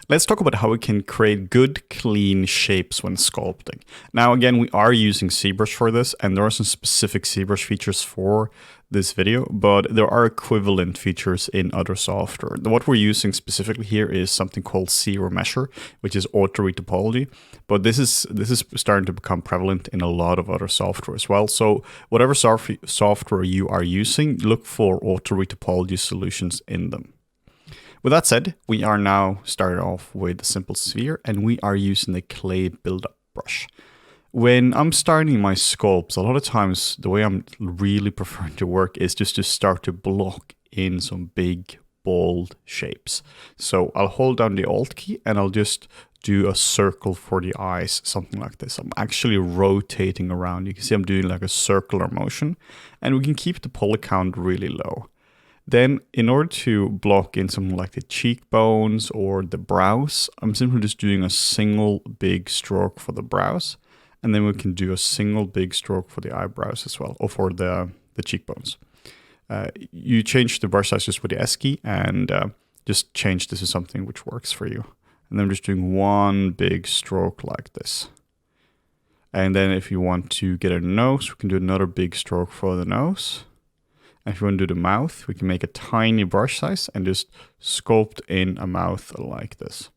Let's talk about how we can create good, clean shapes when sculpting. Now, again, we are using ZBrush for this, and there are some specific ZBrush features for this video, but there are equivalent features in other software. What we're using specifically here is something called Zero Measure, which is auto retopology, but this is starting to become prevalent in a lot of other software as well. So whatever software you are using, look for auto retopology solutions in them. With that said, we are now started off with a simple sphere, and we are using the clay buildup brush. When I'm starting my sculpts, a lot of times the way I'm really preferring to work is just to start to block in some big, bold shapes. So I'll hold down the Alt key and I'll just do a circle for the eyes, something like this. I'm actually rotating around. You can see I'm doing like a circular motion, and we can keep the poly count really low. Then in order to block in something like the cheekbones or the brows, I'm simply just doing a single big stroke for the brows. And then we can do a single big stroke for the eyebrows as well, or for the cheekbones. You change the brush size just with the S key and just change this to something which works for you. And then I'm just doing one big stroke like this. And then if you want to get a nose, we can do another big stroke for the nose. And if you want to do the mouth, we can make a tiny brush size and just sculpt in a mouth like this.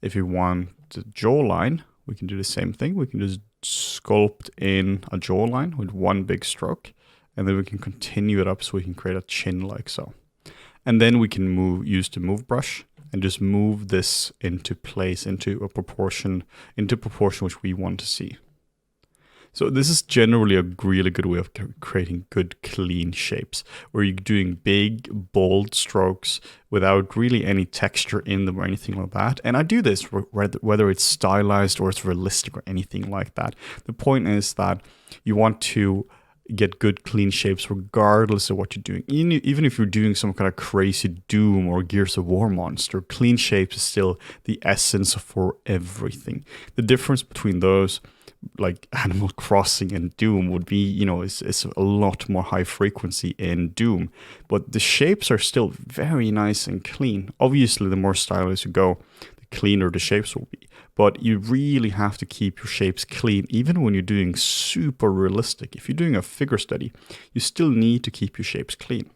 If you want the jawline, we can do the same thing. We can just sculpt in a jawline with one big stroke, and then we can continue it up so we can create a chin like so. And then we can use the move brush and just move this into place, into proportion which we want to see. So this is generally a really good way of creating good, clean shapes, where you're doing big, bold strokes without really any texture in them or anything like that. And I do this whether it's stylized or it's realistic or anything like that. The point is that you want to get good, clean shapes regardless of what you're doing. Even if you're doing some kind of crazy Doom or Gears of War monster, clean shapes is still the essence for everything. The difference between those, like Animal Crossing and Doom, would be, it's a lot more high frequency in Doom, but the shapes are still very nice and clean. Obviously, the more stylized you go, the cleaner the shapes will be, but you really have to keep your shapes clean, even when you're doing super realistic. If you're doing a figure study, you still need to keep your shapes clean.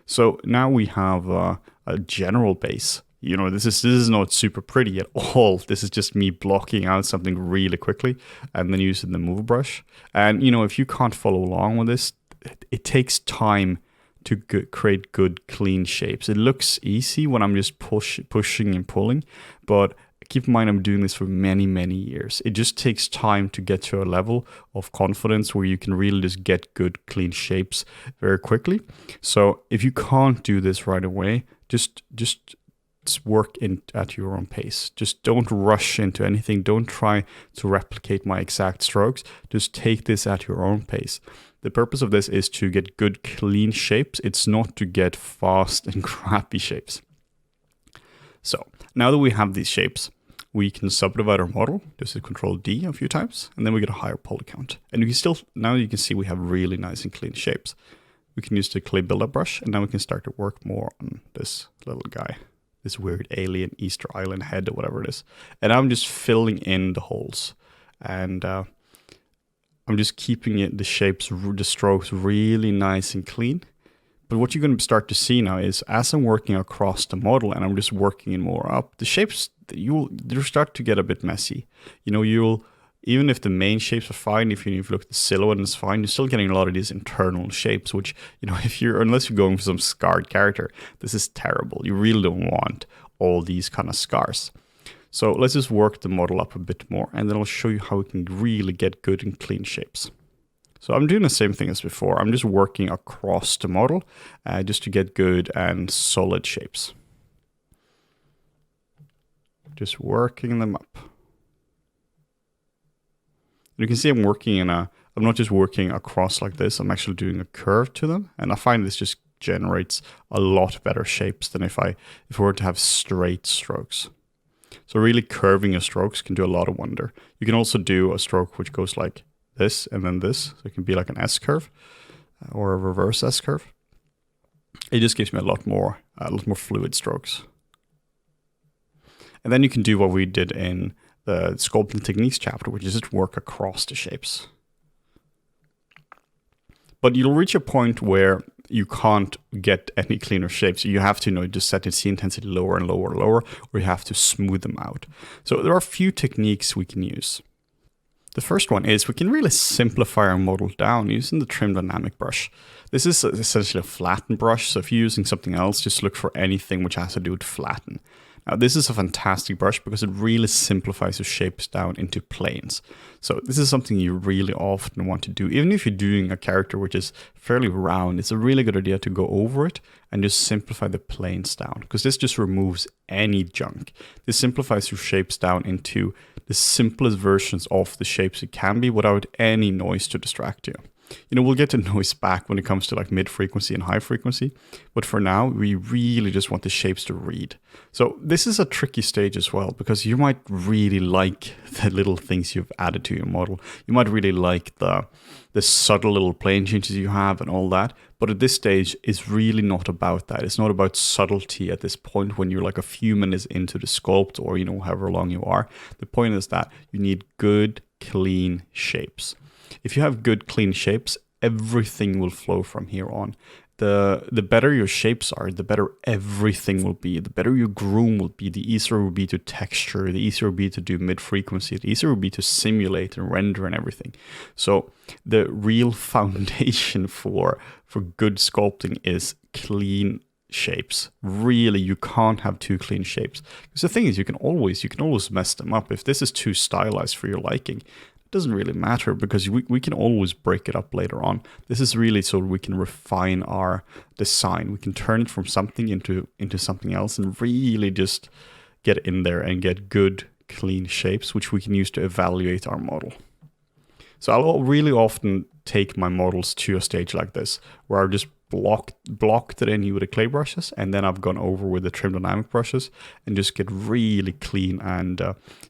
So now we have a general base. This is not super pretty at all. This is just me blocking out something really quickly and then using the move brush. And, if you can't follow along with this, it takes time to create good, clean shapes. It looks easy when I'm just pushing and pulling, but keep in mind I'm doing this for many, many years. It just takes time to get to a level of confidence where you can really just get good, clean shapes very quickly. So if you can't do this right away, just work at your own pace. Just don't rush into anything. Don't try to replicate my exact strokes. Just take this at your own pace. The purpose of this is to get good, clean shapes. It's not to get fast and crappy shapes. So now that we have these shapes, we can subdivide our model. Just hit Control D a few times, and then we get a higher poly count. And now you can see we have really nice and clean shapes. We can use the clay buildup brush, and now we can start to work more on this little guy. This weird alien Easter Island head or whatever it is. And I'm just filling in the holes. And I'm just keeping the strokes really nice and clean. But what you're going to start to see now is as I'm working across the model and I'm just working it more up, the shapes, they'll start to get a bit messy. Even if the main shapes are fine, if you look at the silhouette and it's fine, you're still getting a lot of these internal shapes, which, unless you're going for some scarred character, this is terrible. You really don't want all these kind of scars. So let's just work the model up a bit more, and then I'll show you how we can really get good and clean shapes. So I'm doing the same thing as before. I'm just working across the model just to get good and solid shapes. Just working them up. You can see I'm not just working across like this, I'm actually doing a curve to them. And I find this just generates a lot better shapes than if we were to have straight strokes. So really curving your strokes can do a lot of wonder. You can also do a stroke which goes like this and then this. So it can be like an S curve or a reverse S curve. It just gives me a lot more fluid strokes. And then you can do what we did in the sculpting techniques chapter, which is just work across the shapes. But you'll reach a point where you can't get any cleaner shapes. You have to, just set the scene intensity lower and lower and lower, or you have to smooth them out. So there are a few techniques we can use. The first one is we can really simplify our model down using the trim dynamic brush. This is essentially a flatten brush, so if you're using something else, just look for anything which has to do with flatten. Now this is a fantastic brush because it really simplifies your shapes down into planes. So this is something you really often want to do. Even if you're doing a character which is fairly round, it's a really good idea to go over it and just simplify the planes down, because this just removes any junk. This simplifies your shapes down into the simplest versions of the shapes it can be without any noise to distract you. We'll get the noise back when it comes to like mid-frequency and high frequency, but for now, we really just want the shapes to read. So this is a tricky stage as well, because you might really like the little things you've added to your model. You might really like the subtle little plane changes you have and all that, but at this stage, it's really not about that. It's not about subtlety at this point when you're like a few minutes into the sculpt or, however long you are. The point is that you need good, clean shapes. If you have good, clean shapes, everything will flow from here on. The better your shapes are, the better everything will be. The better your groom will be, the easier it will be to texture, the easier it will be to do mid-frequency, the easier it will be to simulate and render and everything. So the real foundation for good sculpting is clean shapes. Really, you can't have too clean shapes. Because the thing is, you can always mess them up. If this is too stylized for your liking, doesn't really matter, because we can always break it up later on. This is really so we can refine our design. We can turn it from something into something else and really just get in there and get good, clean shapes, which we can use to evaluate our model. So I'll really often take my models to a stage like this, where I've just blocked it in with the clay brushes, and then I've gone over with the trim dynamic brushes and just get really clean and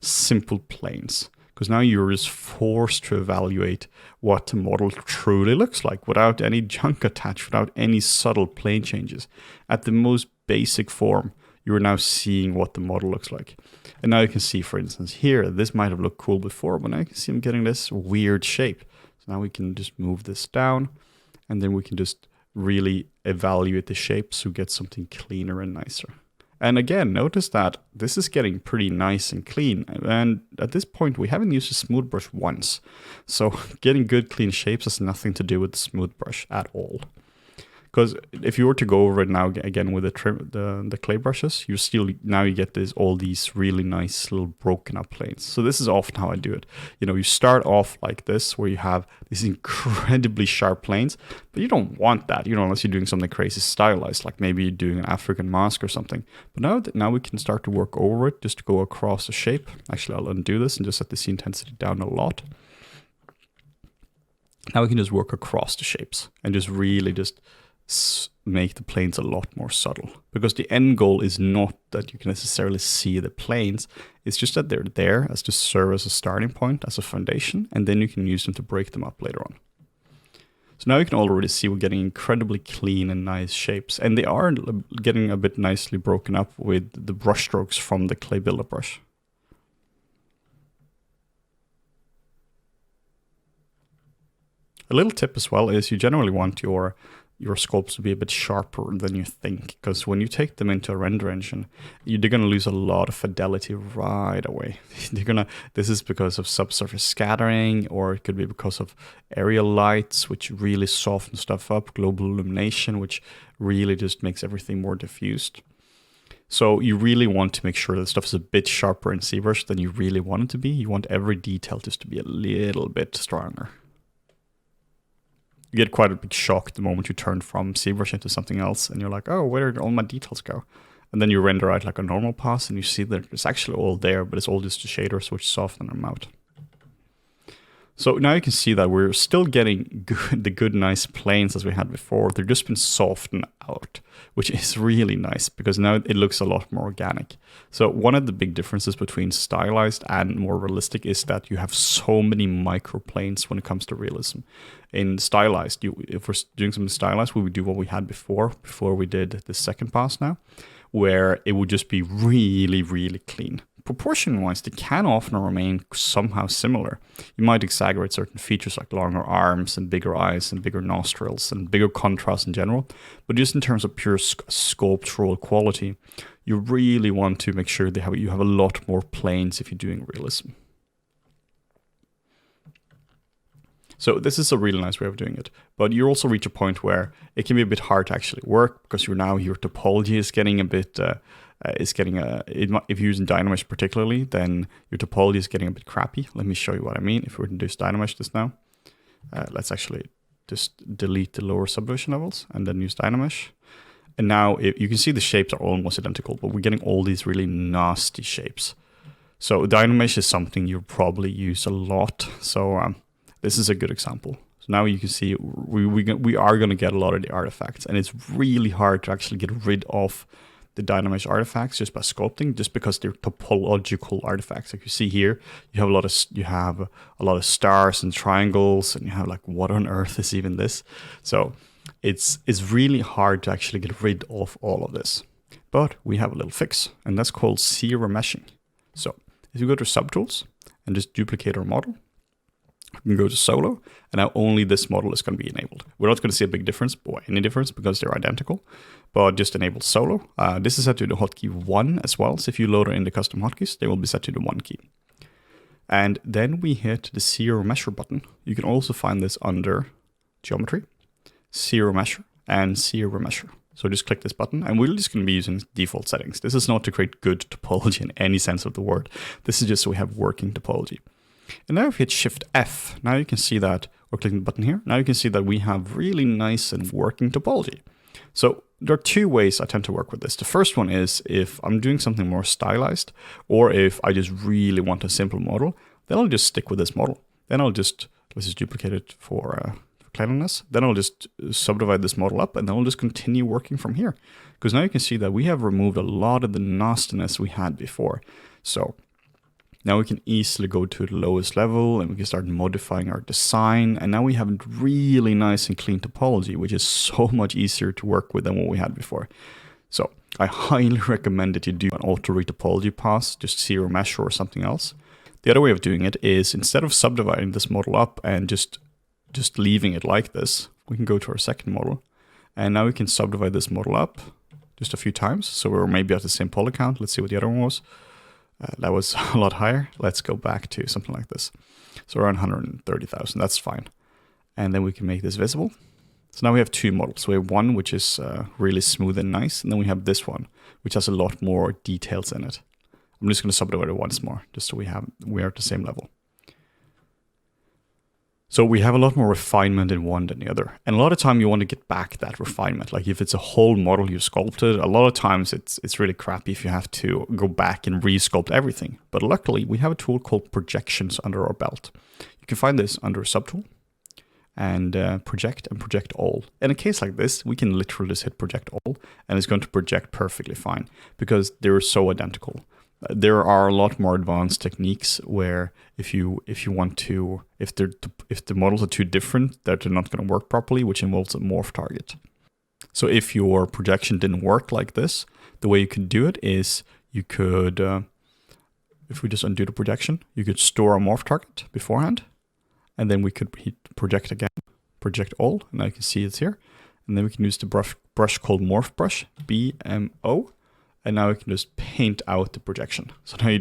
simple planes. Because now you're just forced to evaluate what the model truly looks like without any junk attached, without any subtle plane changes. At the most basic form, you're now seeing what the model looks like. And now you can see, for instance, here, this might have looked cool before, but now you can see I'm getting this weird shape. So now we can just move this down, and then we can just really evaluate the shape so we get something cleaner and nicer. And again, notice that this is getting pretty nice and clean. And at this point, we haven't used a smooth brush once. So getting good, clean shapes has nothing to do with the smooth brush at all. Because if you were to go over it now again with the clay brushes, you get all these really nice little broken up planes. So this is often how I do it. You start off like this, where you have these incredibly sharp planes, but you don't want that, unless you're doing something crazy stylized, like maybe you're doing an African mask or something. But now we can start to work over it, just to go across the shape. Actually, I'll undo this and just set the scene intensity down a lot. Now we can just work across the shapes and just really just make the planes a lot more subtle, because the end goal is not that you can necessarily see the planes. It's just that they're there as to serve as a starting point, as a foundation, and then you can use them to break them up later on. So now you can already see we're getting incredibly clean and nice shapes, and they are getting a bit nicely broken up with the brush strokes from the clay builder brush. A little tip as well is you generally want your sculpts to be a bit sharper than you think, because when you take them into a render engine, they're going to lose a lot of fidelity right away. This is because of subsurface scattering, or it could be because of aerial lights, which really soften stuff up, global illumination, which really just makes everything more diffused. So you really want to make sure that stuff is a bit sharper in ZBrush than you really want it to be. You want every detail just to be a little bit stronger. You get quite a big shock the moment you turn from ZBrush into something else, and you're like, oh, where did all my details go? And then you render out like a normal pass, and you see that it's actually all there, but it's all just the shaders which soften them out. So now you can see that we're still getting the good, nice planes as we had before. They've just been softened out, which is really nice, because now it looks a lot more organic. So one of the big differences between stylized and more realistic is that you have so many microplanes when it comes to realism. In stylized, if we're doing something stylized, we would do what we had before we did the second pass now, where it would just be really, really clean. proportion-wise, they can often remain somehow similar. You might exaggerate certain features like longer arms and bigger eyes and bigger nostrils and bigger contrast in general, but just in terms of pure sculptural quality, you really want to make sure you have a lot more planes if you're doing realism. So this is a really nice way of doing it, but you also reach a point where it can be a bit hard to actually work because your topology is getting a bit, if you're using Dynamesh particularly, then your topology is getting a bit crappy. Let me show you what I mean. If we were to do Dynamesh this now, let's actually just delete the lower subdivision levels and then use Dynamesh. And now you can see the shapes are almost identical, but we're getting all these really nasty shapes. So Dynamesh is something you probably use a lot. So this is a good example. So now you can see we are going to get a lot of the artifacts, and it's really hard to actually get rid of the Dynamesh artifacts just by sculpting, just because they're topological artifacts. Like you see here, you have a lot of stars and triangles, and you have like, what on earth is even this? So it's really hard to actually get rid of all of this. But we have a little fix, and that's called zero meshing. So if you go to subtools and just duplicate our model, we can go to solo, and now only this model is going to be enabled. We're not going to see a big difference or any difference because they're identical, but just enable solo. This is set to the hotkey 1 as well, so if you load it in the custom hotkeys, they will be set to the 1 key. And then we hit the zero measure button. You can also find this under geometry, zero measure, and zero measure. So just click this button, and we're just going to be using default settings. This is not to create good topology in any sense of the word. This is just so we have working topology. And now if you hit Shift F, now you can see that, or clicking the button here, now you can see that we have really nice and working topology. So there are two ways I tend to work with this. The first one is if I'm doing something more stylized, or if I just really want a simple model, then I'll just stick with this model. Then let's just duplicate it for cleanliness. Then I'll just subdivide this model up, and then I'll just continue working from here. Because now you can see that we have removed a lot of the nastiness we had before. So now we can easily go to the lowest level, and we can start modifying our design. And now we have a really nice and clean topology, which is so much easier to work with than what we had before. So I highly recommend that you do an auto retopology pass, just zero measure or something else. The other way of doing it is, instead of subdividing this model up and just leaving it like this, we can go to our second model. And now we can subdivide this model up just a few times. So we're maybe at the same poly count. Let's see what the other one was. That was a lot higher. Let's go back to something like this. So around 130,000, that's fine. And then we can make this visible. So now we have two models. We have one which is really smooth and nice, and then we have this one, which has a lot more details in it. I'm just going to subdivide it once more, just so we are at the same level. So we have a lot more refinement in one than the other. And a lot of time you want to get back that refinement. Like if it's a whole model you sculpted, a lot of times it's really crappy if you have to go back and re-sculpt everything. But luckily we have a tool called projections under our belt. You can find this under a subtool and project all. In a case like this, we can literally just hit project all, and it's going to project perfectly fine because they're so identical. There are a lot more advanced techniques where if the models are too different, that they're not going to work properly, which involves a morph target. So if your projection didn't work like this, the way you could do it is you could, if we just undo the projection, you could store a morph target beforehand, and then we could hit project again, project all, and now you can see it's here. And then we can use the brush called morph brush, BMO. And now we can just paint out the projection. So now you're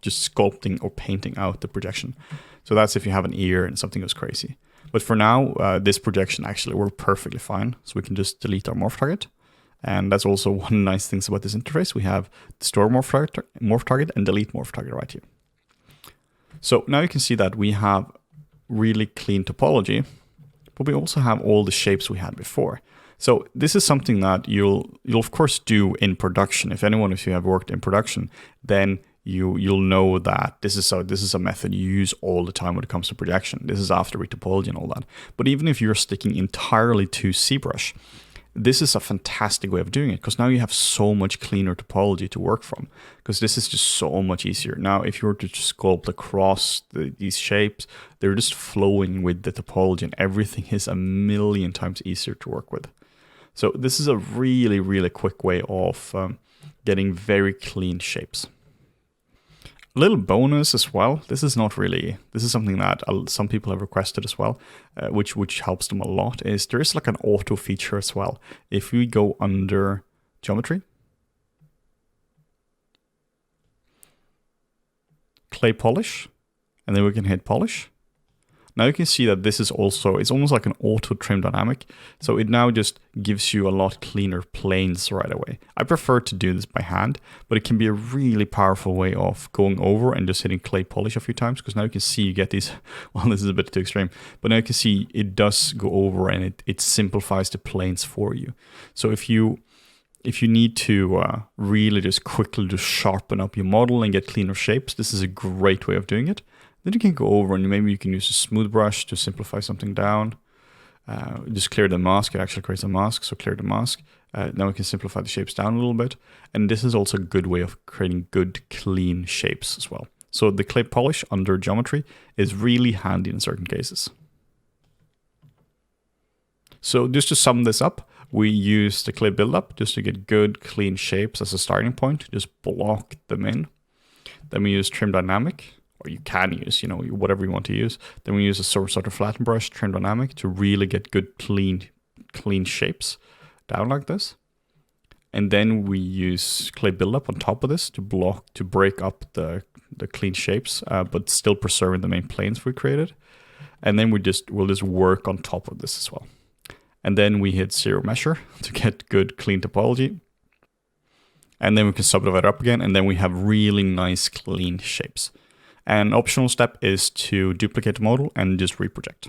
just sculpting or painting out the projection. So that's if you have an ear and something goes crazy. But for now, this projection actually worked perfectly fine. So we can just delete our morph target. And that's also one of the nice things about this interface. We have the store morph target and delete morph target right here. So now you can see that we have really clean topology, but we also have all the shapes we had before. So this is something that you'll of course do in production. If anyone of you have worked in production, then you'll know that this is a method you use all the time when it comes to projection. This is after retopology and all that. But even if you're sticking entirely to ZBrush, this is a fantastic way of doing it, because now you have so much cleaner topology to work from, because this is just so much easier. Now, if you were to sculpt across these shapes, they're just flowing with the topology, and everything is a million times easier to work with. So this is a really, really quick way of getting very clean shapes. A little bonus as well. This is something that some people have requested as well, which helps them a lot, is there is like an auto feature as well. If we go under geometry, clay polish, and then we can hit polish. Now you can see that this is also, it's almost like an auto trim dynamic. So it now just gives you a lot cleaner planes right away. I prefer to do this by hand, but it can be a really powerful way of going over and just hitting clay polish a few times, because now you can see you get these, well, this is a bit too extreme, but now you can see it does go over and it simplifies the planes for you. So if you need to really just quickly just sharpen up your model and get cleaner shapes, this is a great way of doing it. Then you can go over and maybe you can use a smooth brush to simplify something down. Just clear the mask. It actually creates a mask, so clear the mask. Now we can simplify the shapes down a little bit. And this is also a good way of creating good, clean shapes as well. So the clay polish under geometry is really handy in certain cases. So just to sum this up, we use the clay buildup just to get good, clean shapes as a starting point. Just block them in. Then we use trim dynamic, or you can use, whatever you want to use. Then we use a sort of flatten brush, trim dynamic, to really get good, clean shapes down like this. And then we use clay buildup on top of this to break up the clean shapes, but still preserving the main planes we created. And then we'll just work on top of this as well. And then we hit zero measure to get good, clean topology. And then we can subdivide up again, and then we have really nice, clean shapes. An optional step is to duplicate the model and just reproject.